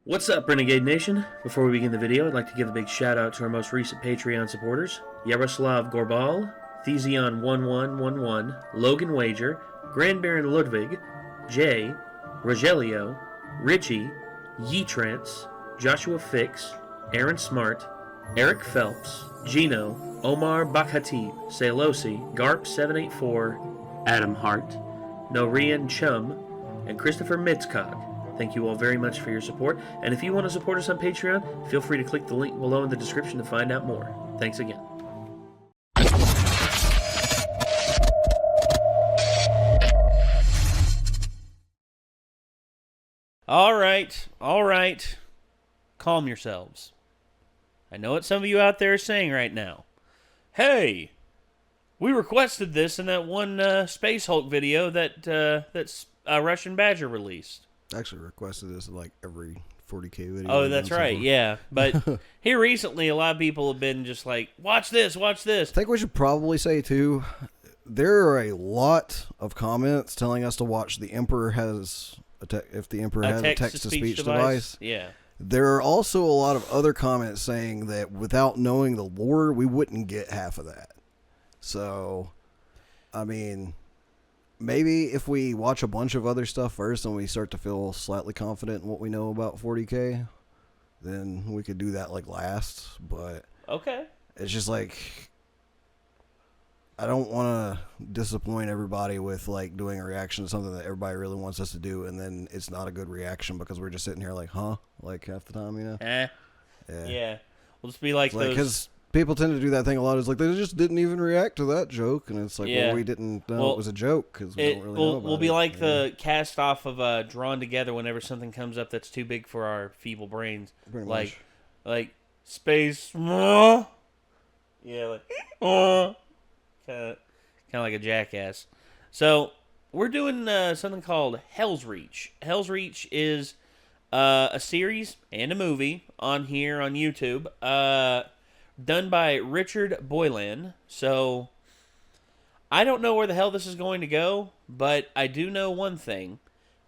What's up, Renegade Nation? Before we begin the video, I'd like to give a big shout out to our most recent Patreon supporters: Yaroslav Gorbal, Thesion1111, Logan Wager, Grand Baron Ludwig, Jay, Rogelio, Richie, Yeetrance, Joshua Fix, Aaron Smart, Eric Phelps, Gino, Omar Bakhatib, Salosi, Garp784, Adam Hart, Norian Chum, and Christopher Mitzcog. Thank you all very much for your support, and if you want to support us on Patreon, feel free to click the link below in the description to find out more. Thanks again. All right. Calm yourselves. I know what some of you out there are saying right now. Hey, we requested this in that one Space Hulk video that's Russian Badger released. Actually requested this in like every 40k video. Oh, that's right, yeah. But here recently, a lot of people have been just like, watch this. I think we should probably say, too, there are a lot of comments telling us to watch The Emperor Has if the Emperor has a text-to-speech device. Yeah. There are also a lot of other comments saying that without knowing the lore, we wouldn't get half of that. So, I mean, maybe if we watch a bunch of other stuff first and we start to feel slightly confident in what we know about 40k, then we could do that like last. But okay, it's just like, I don't want to disappoint everybody with like doing a reaction to something that everybody really wants us to do, and then it's not a good reaction because we're just sitting here like, huh? Like half the time, you know? Yeah. We'll just be like those. Because people tend to do that thing a lot. It's like, they just didn't even react to that joke. And it's like, well, we didn't know it was a joke because we don't really know about it. We'll be like the cast off of Drawn Together whenever something comes up that's too big for our feeble brains. Pretty much. Like space. Yeah, like kind of like a jackass. So we're doing something called HELSREACH. HELSREACH is a series and a movie on here on YouTube, done by Richard Boylan. So I don't know where the hell this is going to go, but I do know one thing.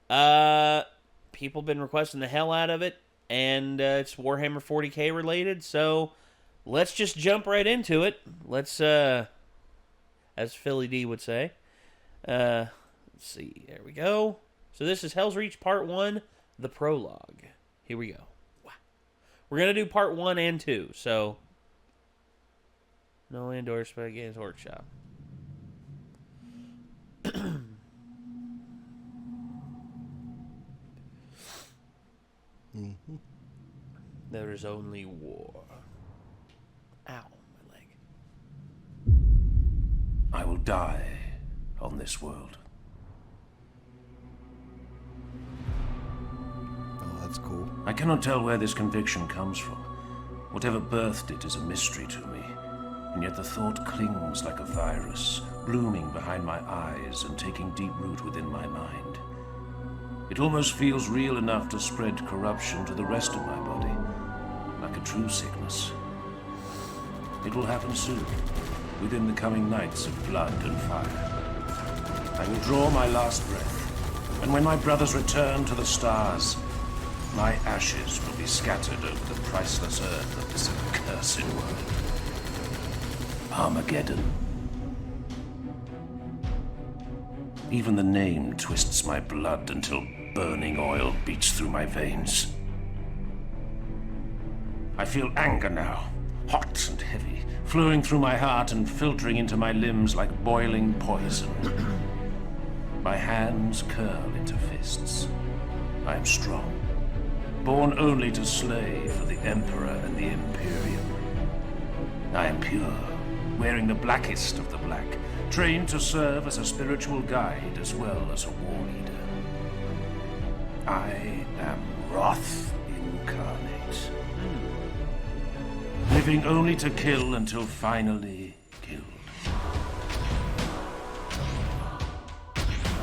People have been requesting the hell out of it, and it's Warhammer 40k related, so let's just jump right into it. Let's, as Philly D would say. Let's see, there we go. So this is HELSREACH Part 1, the prologue. Here we go. Wow. We're going to do Part 1 and 2, so no endorsement by Games Workshop. There is only war. Ow, my leg. I will die on this world. Oh, that's cool. I cannot tell where this conviction comes from. Whatever birthed it is a mystery to me, and yet the thought clings like a virus, blooming behind my eyes and taking deep root within my mind. It almost feels real enough to spread corruption to the rest of my body, like a true sickness. It will happen soon, within the coming nights of blood and fire. I will draw my last breath, and when my brothers return to the stars, my ashes will be scattered over the priceless earth of this accursed world. Armageddon. Even the name twists my blood until burning oil beats through my veins. I feel anger now, hot and heavy, flowing through my heart and filtering into my limbs like boiling poison. My hands curl into fists. I am strong, born only to slay for the Emperor and the Imperium. I am pure, wearing the blackest of the black, trained to serve as a spiritual guide as well as a war leader. I am wrath incarnate, living only to kill until finally killed.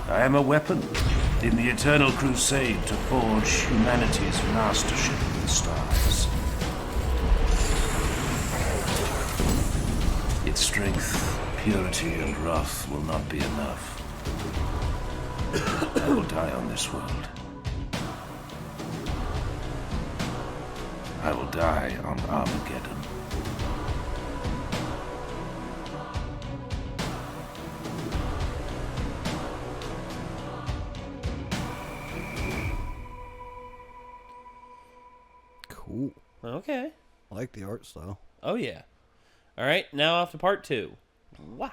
I am a weapon in the eternal crusade to forge humanity's mastership in the stars. Its strength, purity, and wrath will not be enough. I will die on this world. I will die on Armageddon. Cool. Okay. I like the art style. Oh, yeah. All right, now off to part 2. Wow.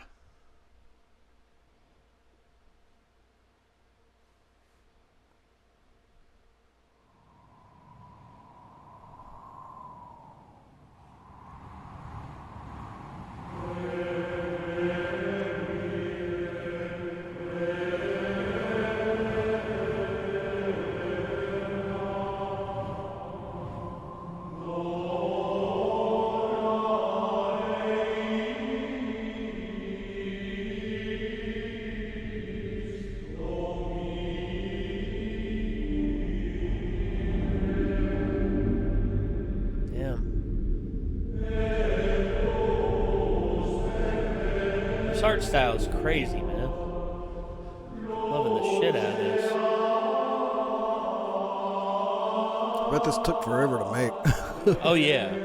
This art style is crazy, man. Loving the shit out of this. I bet this took forever to make. Oh, yeah.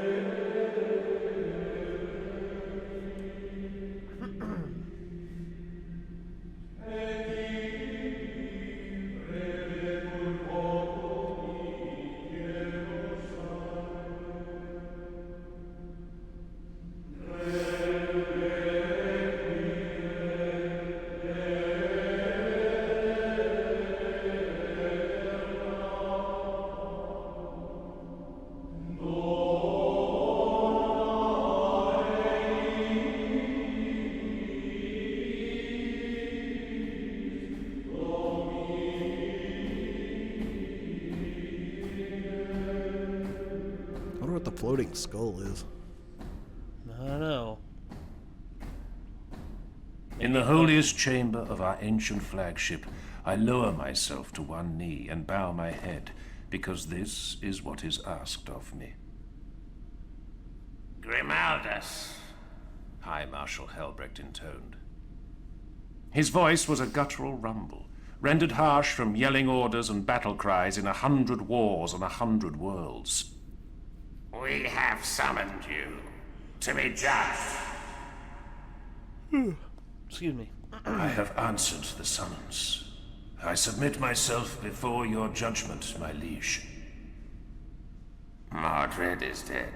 I wonder what the floating skull is. I don't know. In the holiest chamber of our ancient flagship, I lower myself to one knee and bow my head, because this is what is asked of me. Grimaldus, High Marshal Helbrecht intoned. His voice was a guttural rumble, rendered harsh from yelling orders and battle cries in 100 wars on 100 worlds. We have summoned you to be judged. Excuse me. I have answered the summons. I submit myself before your judgment, my liege. Mordred is dead.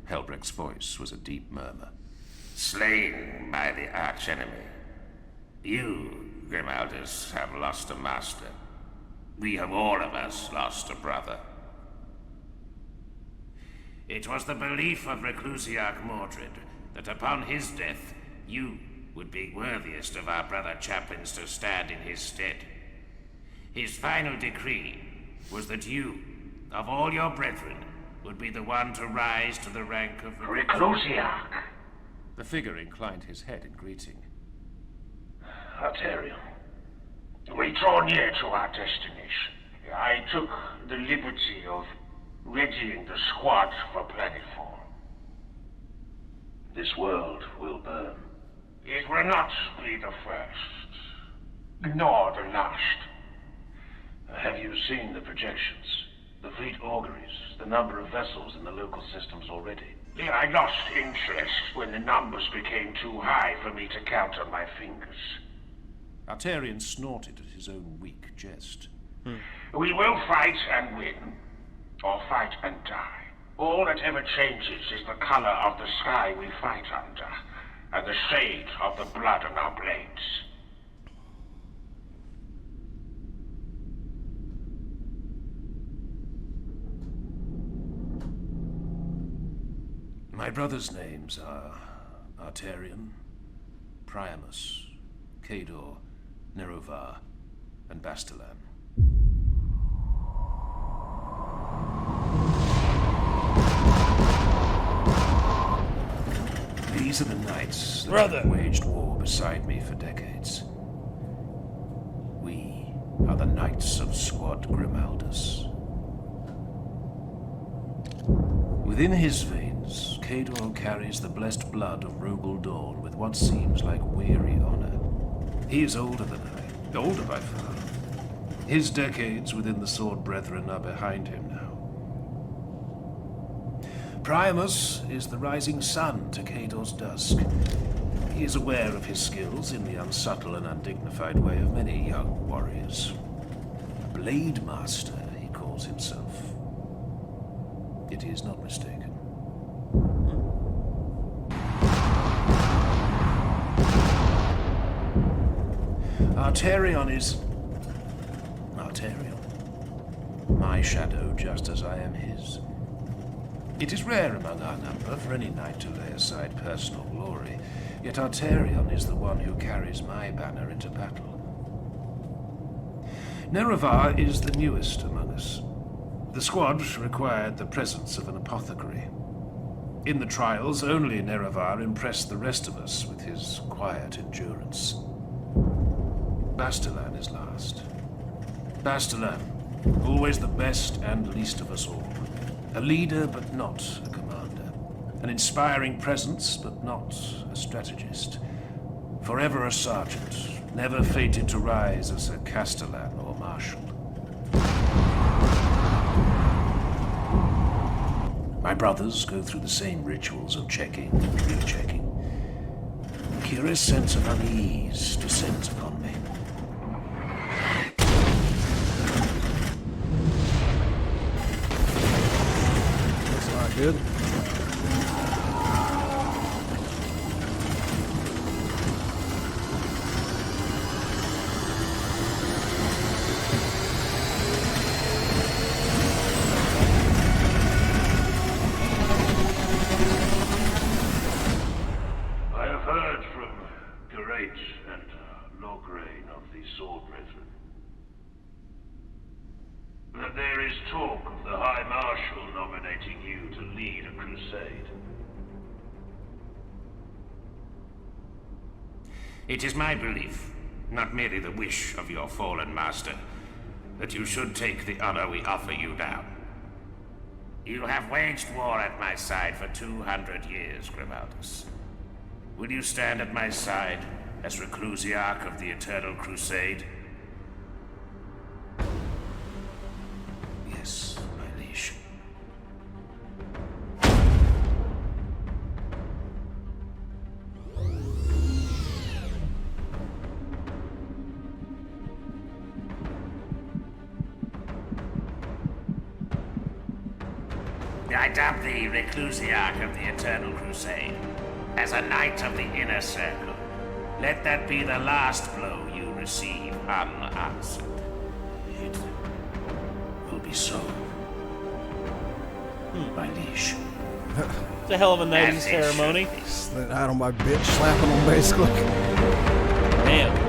Helbrecht's voice was a deep murmur. Slain by the archenemy. You, Grimaldus, have lost a master. We have all of us lost a brother. It was the belief of Reclusiarch Mordred that upon his death, you would be worthiest of our brother chaplains to stand in his stead. His final decree was that you, of all your brethren, would be the one to rise to the rank of Reclusiarch. The figure inclined his head in greeting. Arterion, we draw near to our destination. I took the liberty of readying the squad for planetfall. This world will burn. It will not be the first, nor the last. Have you seen the projections? The fleet auguries, the number of vessels in the local systems already? I lost interest when the numbers became too high for me to count on my fingers. Arterion snorted at his own weak jest. We will fight and win, or fight and die. All that ever changes is the color of the sky we fight under, and the shade of the blood on our blades. My brothers' names are Arterion, Priamus, Cador, Nerovar, and Bastilan. These are the knights that have waged war beside me for decades. We are the Knights of Squad Grimaldus. Within his veins, Cador carries the blessed blood of Rogal Dawn with what seems like weary honor. He is older than I, older by far. His decades within the Sword Brethren are behind him now. Primus is the rising sun to Cador's dusk. He is aware of his skills in the unsubtle and undignified way of many young warriors. A Blade Master, he calls himself. Yet he is not mistaken. Arterion is... Arterion. My shadow, just as I am his. It is rare among our number for any knight to lay aside personal glory, yet Arterion is the one who carries my banner into battle. Nerevar is the newest among us. The squad required the presence of an apothecary. In the trials, only Nerevar impressed the rest of us with his quiet endurance. Bastilan is last. Bastilan, always the best and least of us all. A leader, but not a commander. An inspiring presence, but not a strategist. Forever a sergeant, never fated to rise as a castellan or marshal. My brothers go through the same rituals of checking and rechecking. A curious sense of unease descends upon me. Good. I have heard from Great and Lograine of the Sword Brethren that there is talk of the High Marshal nominating you to lead a crusade. It is my belief, not merely the wish of your fallen master, that you should take the honor we offer you down. You have waged war at my side for 200 years, Grimaldus. Will you stand at my side as Reclusiarch of the Eternal Crusade? Yes, my liege. I dub thee Reclusiarch of the Eternal Crusade, as a knight of the Inner Circle. Let that be the last blow you receive unanswered. It will be so. My liege. It's a hell of a knighting As it should ceremony. be. Slid out on my bitch, slapping them basically. Man.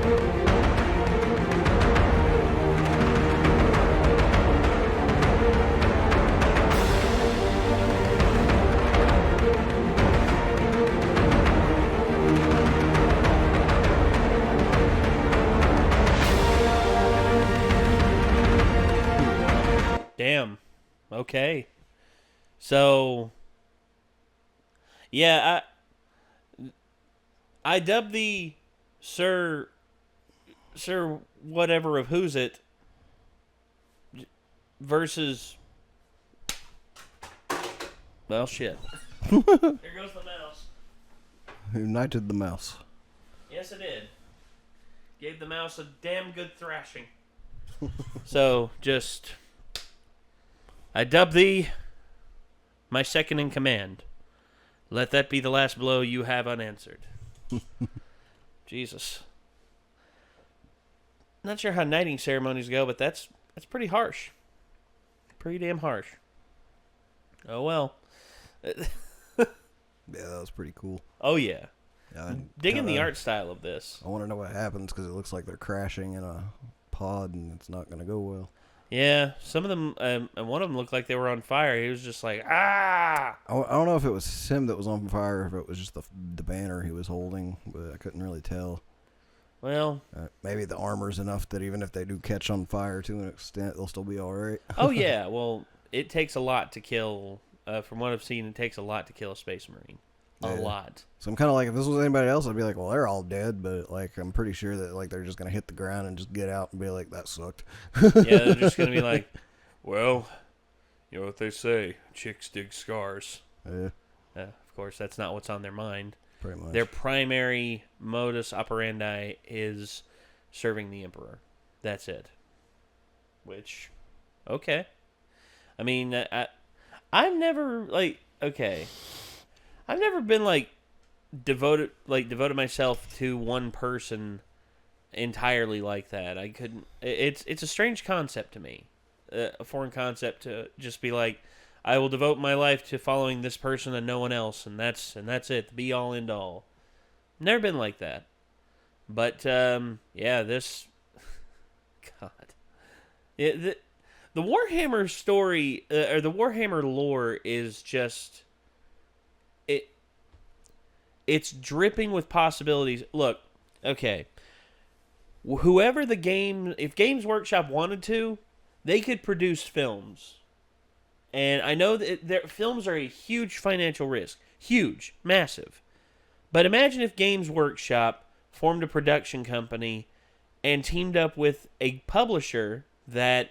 Damn. Okay. So, yeah, I dubbed the Sir whatever of who's it versus. Well, shit. Here goes the mouse. United the mouse. Yes, it did. Gave the mouse a damn good thrashing. So, just... I dub thee my second in command. Let that be the last blow you have unanswered. Jesus. Not sure how knighting ceremonies go, but that's pretty harsh. Pretty damn harsh. Oh, well. Yeah, that was pretty cool. Oh, yeah. Digging the kinda- art style of this. I want to know what happens because it looks like they're crashing in a pod and it's not going to go well. Yeah, some of them, and one of them looked like they were on fire. He was just like, ah! I don't know if it was him that was on fire or if it was just the banner he was holding, but I couldn't really tell. Well, Maybe the armor's enough that even if they do catch on fire to an extent, they'll still be all right. oh yeah, well, it takes a lot to kill, from what I've seen, it takes a lot to kill a Space Marine. A Yeah. lot. So I'm kind of like, if this was anybody else, I'd be like, well, they're all dead, but like, I'm pretty sure that like they're just gonna hit the ground and just get out and be like, that sucked. Yeah, they're just going to be like, well, you know what they say, chicks dig scars. Yeah, Of course, that's not what's on their mind. pretty much. Their primary modus operandi is serving the Emperor. That's it. Which, okay. I mean, I've never I've never been devoted myself to one person entirely like that. I couldn't. It's a strange concept to me, a foreign concept to just be like, I will devote my life to following this person and no one else, and that's it, the be all end all. Never been like that, but this, God, the Warhammer story or the Warhammer lore is just it's dripping with possibilities. Look, okay. Whoever if Games Workshop wanted to, they could produce films. And I know that their films are a huge financial risk. Huge. Massive. But imagine if Games Workshop formed a production company and teamed up with a publisher that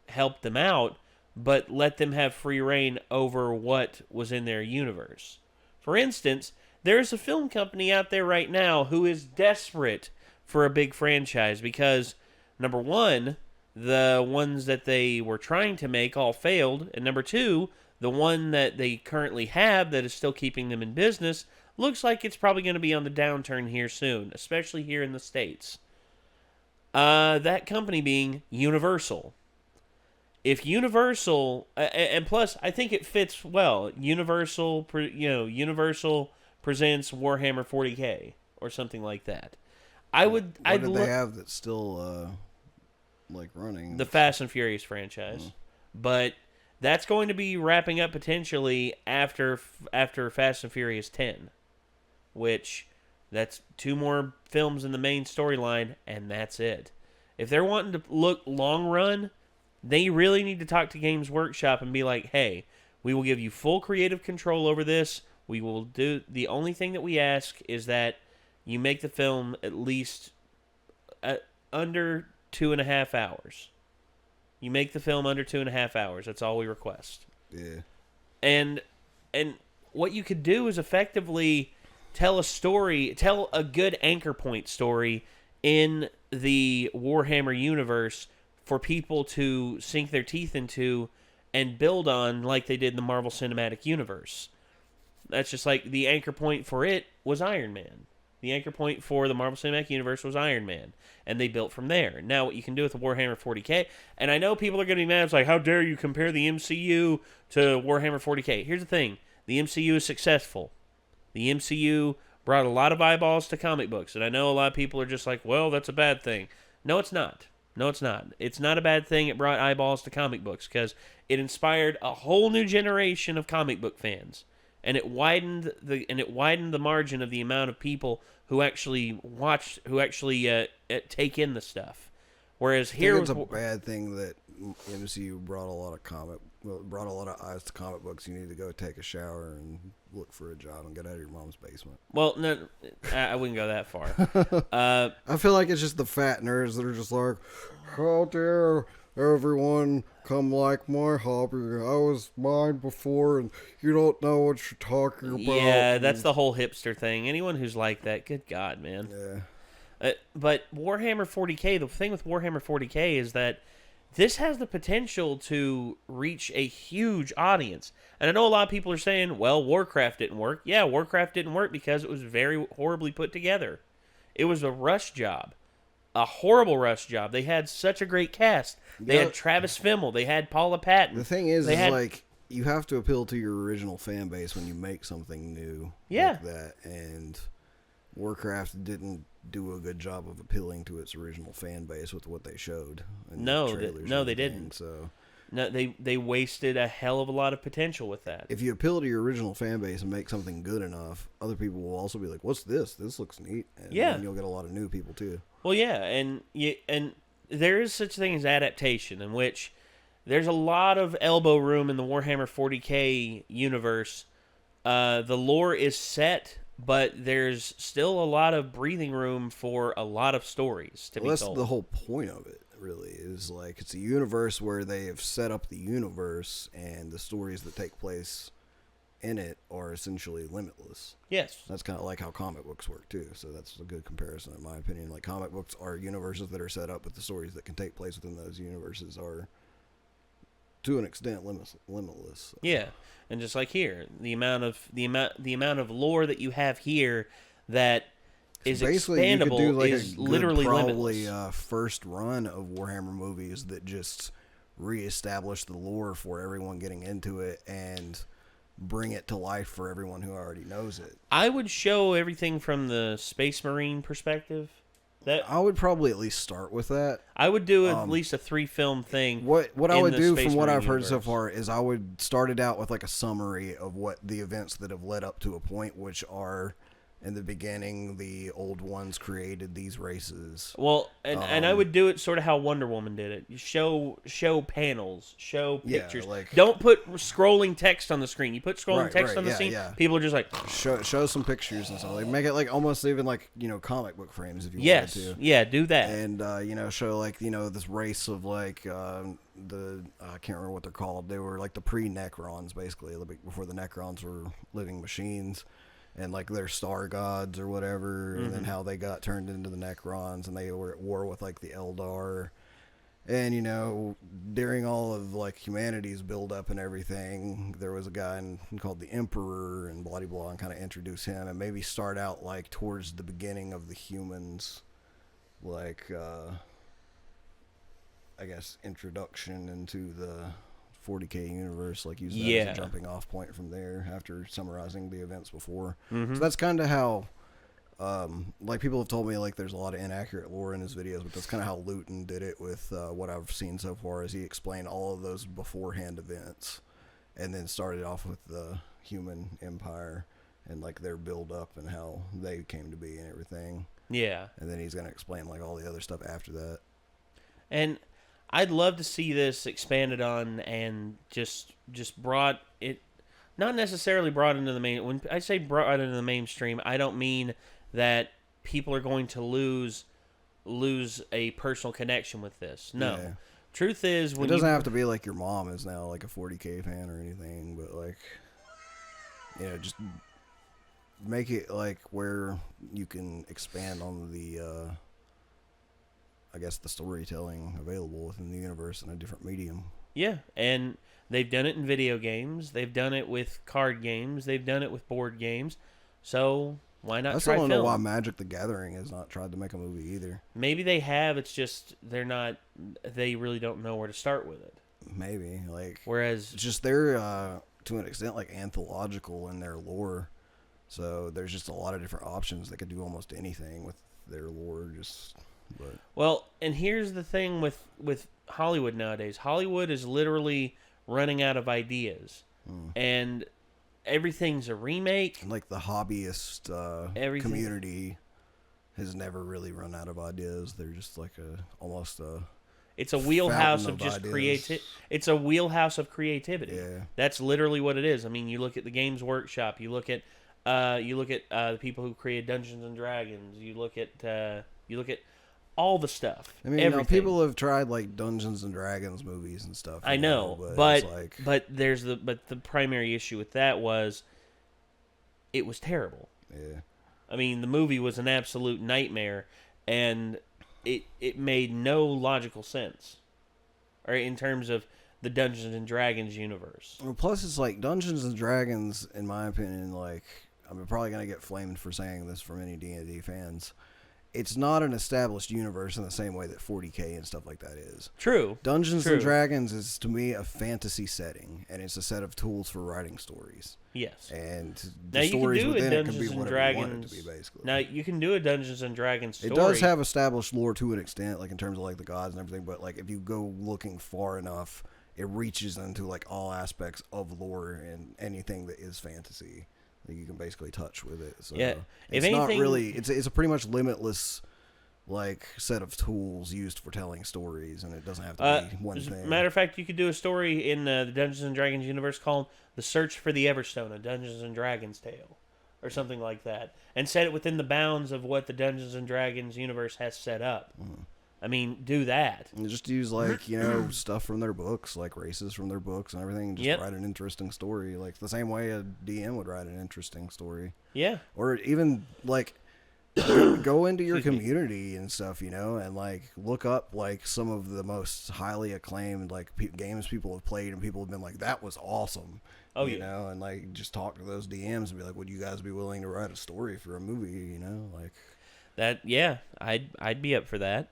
helped them out, but let them have free reign over what was in their universe. For instance, there's a film company out there right now who is desperate for a big franchise because, number one, the ones that they were trying to make all failed, and number two, the one that they currently have that is still keeping them in business looks like it's probably going to be on the downturn here soon, especially here in the States. That company being Universal. If Universal, and plus, I think it fits well. Universal presents Warhammer 40k or something like that. What do they have that's still running? The Fast and Furious franchise, but that's going to be wrapping up potentially after Fast and Furious 10, which that's 2 more films in the main storyline, and that's it. If they're wanting to look long run, they really need to talk to Games Workshop and be like, hey, we will give you full creative control over this. We will do, the only thing that we ask is that you make the film at least under 2.5 hours. You make the film under 2.5 hours. That's all we request. Yeah. And what you could do is effectively tell a good anchor point story in the Warhammer universe for people to sink their teeth into and build on like they did in the Marvel Cinematic Universe. That's just like the anchor point for it was Iron Man. The anchor point for the Marvel Cinematic Universe was Iron Man. And they built from there. Now what you can do with the Warhammer 40k, and I know people are going to be mad, it's like, how dare you compare the MCU to Warhammer 40k? Here's the thing. The MCU is successful. The MCU brought a lot of eyeballs to comic books. And I know a lot of people are just like, well, that's a bad thing. No, it's not. No, it's not. It's not a bad thing it brought eyeballs to comic books because it inspired a whole new generation of comic book fans. And it widened the margin of the amount of people who actually watch, who actually take in the stuff. Whereas here it's a bad thing that MCU brought a lot of eyes to comic books. You need to go take a shower and look for a job and get out of your mom's basement. Well, no, I wouldn't go that far. I feel like it's just the fat nerds that are just like, how dare everyone come like my hobby? I was mine before, and you don't know what you're talking about. Yeah, that's the whole hipster thing. Anyone who's like that, good God, man. Yeah. But Warhammer 40k, the thing with Warhammer 40k is that this has the potential to reach a huge audience. And I know a lot of people are saying, well, Warcraft didn't work. Yeah, Warcraft didn't work because it was very horribly put together. It was a rush job. A horrible rush job. They had such a great cast. They had Travis Fimmel. They had Paula Patton. The thing is like, you have to appeal to your original fan base when you make something new like that. And Warcraft didn't do a good job of appealing to its original fan base with what they showed. No, they didn't. So no, they wasted a hell of a lot of potential with that. If you appeal to your original fan base and make something good enough, other people will also be like, "What's this? This looks neat." And then you'll get a lot of new people too. Well, yeah, and there is such a thing as adaptation, in which there's a lot of elbow room in the Warhammer 40k universe. The lore is set, but there's still a lot of breathing room for a lot of stories to be told. That's the whole point of it, really, is like it's a universe where they have set up the universe and the stories that take place in it are essentially limitless. Yes. That's kind of like how comic books work too. So that's a good comparison in my opinion. Like comic books are universes that are set up, but the stories that can take place within those universes are, to an extent, limitless. Yeah, and just like here, the amount of lore that you have here that is basically expandable you could do like is a good, literally probably limitless. First run of Warhammer movies that just reestablish the lore for everyone getting into it and bring it to life for everyone who already knows it. I would show everything from the Space Marine perspective. That I would probably at least start with that. I would do at least a 3-film thing. What I would do, Space from what Marine I've heard so universe. far, is I would start it out with like a summary of what the events that have led up to a point, which are, in the beginning, the old ones created these races. Well, and I would do it sort of how Wonder Woman did it. You show panels, show Yeah, pictures. like- Don't put scrolling text on the screen. You put scrolling Right, text right, on the yeah, screen, yeah. people are just like, Show some pictures and stuff. Like make it like almost even like, comic book frames if you yes, wanted to. yeah, do that. And show like this race of like the I can't remember what they're called. They were like the pre-Necrons, basically, a little bit before the Necrons were living machines, and like their star gods or whatever, and then how they got turned into the Necrons, and they were at war with like the Eldar. And during all of like humanity's build up and everything, there was a guy called the Emperor, and blah blah, and kind of introduce him, and maybe start out like towards the beginning of the humans, like I guess introduction into the 40k universe, like use that as a jumping off point from there after summarizing the events before. So that's kind of how, like people have told me, like there's a lot of inaccurate lore in his videos, but that's kind of how Luton did it with what I've seen so far. Is he explained all of those beforehand events, and then started off with the human empire and like their build up and how they came to be and everything. Yeah. And then he's gonna explain like all the other stuff after that. And I'd love to see this expanded on and just brought it, not necessarily brought into the main. When I say brought into the mainstream, I don't mean that people are going to lose a personal connection with this. No. Yeah. Truth is, when It doesn't have to be like your mom is now like a 40k fan or anything, but like, just make it like where you can expand on the I guess the storytelling available within the universe in a different medium. Yeah, and they've done it in video games. They've done it with card games. They've done it with board games. So why not I still try don't film? know why Magic the Gathering has not tried to make a movie either. Maybe they have. It's just they really don't know where to start with it. Maybe like Whereas it's just they're to an extent like anthological in their lore. So there's just a lot of different options. They could do almost anything with their lore. Well, and here's the thing with Hollywood nowadays. Hollywood is literally running out of ideas. And everything's a remake. Like the hobbyist Everything. community has never really run out of ideas. They're just like almost a It's a wheelhouse fountain of just ideas. creativity. It's a wheelhouse of creativity. Yeah. That's literally what it is. I mean, you look at the Games Workshop. You look at the people who created Dungeons and Dragons. You look at all the stuff. I mean, everything. people have tried like Dungeons and Dragons movies and stuff. I know, but but the primary issue with that was it was terrible. yeah, I mean, the movie was an absolute nightmare, and it made no logical sense, or in terms of the Dungeons and Dragons universe. well, plus it's like Dungeons and Dragons, in my opinion. Like, I'm probably gonna get flamed for saying this from any D&D fans. It's not an established universe in the same way that 40k and stuff like that is. True. Dungeons True. and Dragons is, to me, a fantasy setting, and it's a set of tools for writing stories. Yes. And Now the you can stories do a within it can be Dungeons and whatever you want it Dragons. to be, basically. Now you can do a Dungeons and Dragons story. It does have established lore to an extent, like in terms of like the gods and everything, but like if you go looking far enough, it reaches into like all aspects of lore and anything that is fantasy that you can basically touch with it. So Yeah. If it's not anything- really, it's a pretty much limitless like set of tools used for telling stories, and it doesn't have to be one As a thing. matter of fact, you could do a story in the Dungeons and Dragons universe called "The Search for the Everstone," a Dungeons and Dragons tale, or something like that, and set it within the bounds of what the Dungeons and Dragons universe has set up. I mean, do that. And just use stuff from their books, like races from their books and everything. And just write an interesting story, like the same way a DM would write an interesting story. Yeah. Or even go into your community and stuff, and look up some of the most highly acclaimed games people have played, and people have been like, that was awesome. You know, and just talk to those DMs and be like, would you guys be willing to write a story for a movie? That. Yeah, I'd be up for that.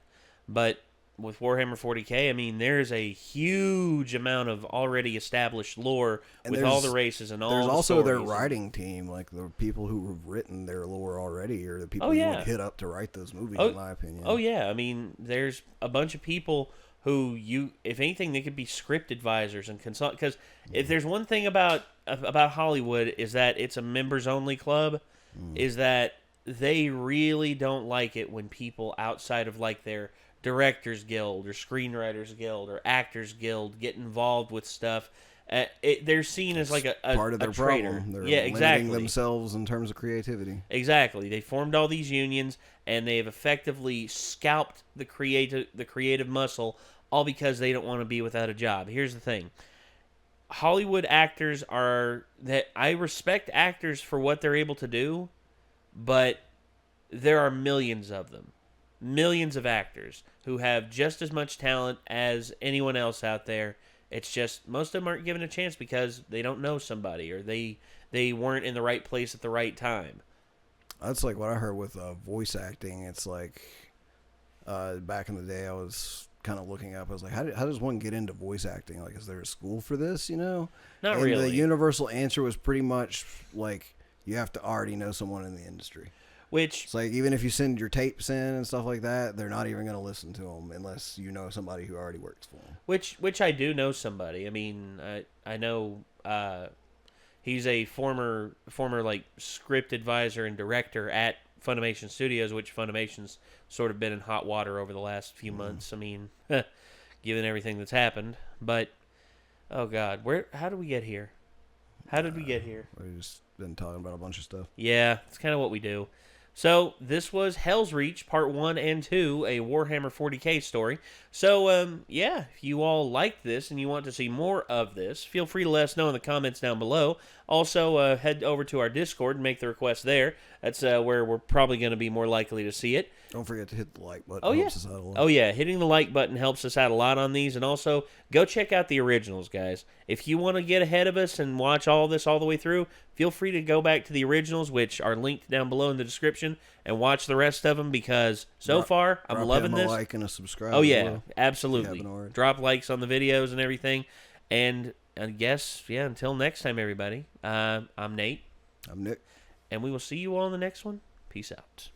But with Warhammer 40k, I mean, there's a huge amount of already established lore with all the races and all the stories. There's also their and writing team, the people who have written their lore already, or the people who would hit up to write those movies, in my opinion. Oh, yeah. I mean, there's a bunch of people who if anything, they could be script advisors and consult. Because if there's one thing about Hollywood is that it's a members-only club, is that they really don't like it when people outside of their Directors Guild or Screenwriters Guild or Actors Guild get involved with stuff. They're seen as a part of their traitor. problem. They're limiting limiting themselves in terms of creativity. Exactly. They formed all these unions, and they've effectively scalped the creative muscle, all because they don't want to be without a job. Here's the thing. Hollywood actors I respect actors for what they're able to do, but there are millions of them. Millions of actors who have just as much talent as anyone else out there. It's just most of them aren't given a chance because they don't know somebody, or they weren't in the right place at the right time. That's what I heard with voice acting. It's back in the day I was kind of looking up. I was like, how does one get into voice acting? Is there a school for this, Not and really. The universal answer was pretty much you have to already know someone in the industry. Which, it's even if you send your tapes in and stuff like that, they're not even going to listen to them unless you know somebody who already works for them. Which I do know somebody. I mean, I know he's a former script advisor and director at Funimation Studios, which Funimation's sort of been in hot water over the last few months. I mean, given everything that's happened. But, oh God, how did we get here? How did we get here? We've just been talking about a bunch of stuff. Yeah, it's kind of what we do. So, this was HELSREACH Part 1 and 2, a Warhammer 40k story. So, if you all liked this and you want to see more of this, feel free to let us know in the comments down below. Also, head over to our Discord and make the request there. That's where we're probably going to be more likely to see it. Don't forget to hit the like button. Oh, yeah. Helps us out a lot. Oh, yeah. Hitting the like button helps us out a lot on these. And also, go check out the originals, guys. If you want to get ahead of us and watch all this all the way through, feel free to go back to the originals, which are linked down below in the description, and watch the rest of them, because so far, I'm loving this. Drop a like and a subscribe. Oh, yeah. Absolutely. Already. Drop likes on the videos and everything. And I guess, until next time, everybody, I'm Nate. I'm Nick. And we will see you all in the next one. Peace out.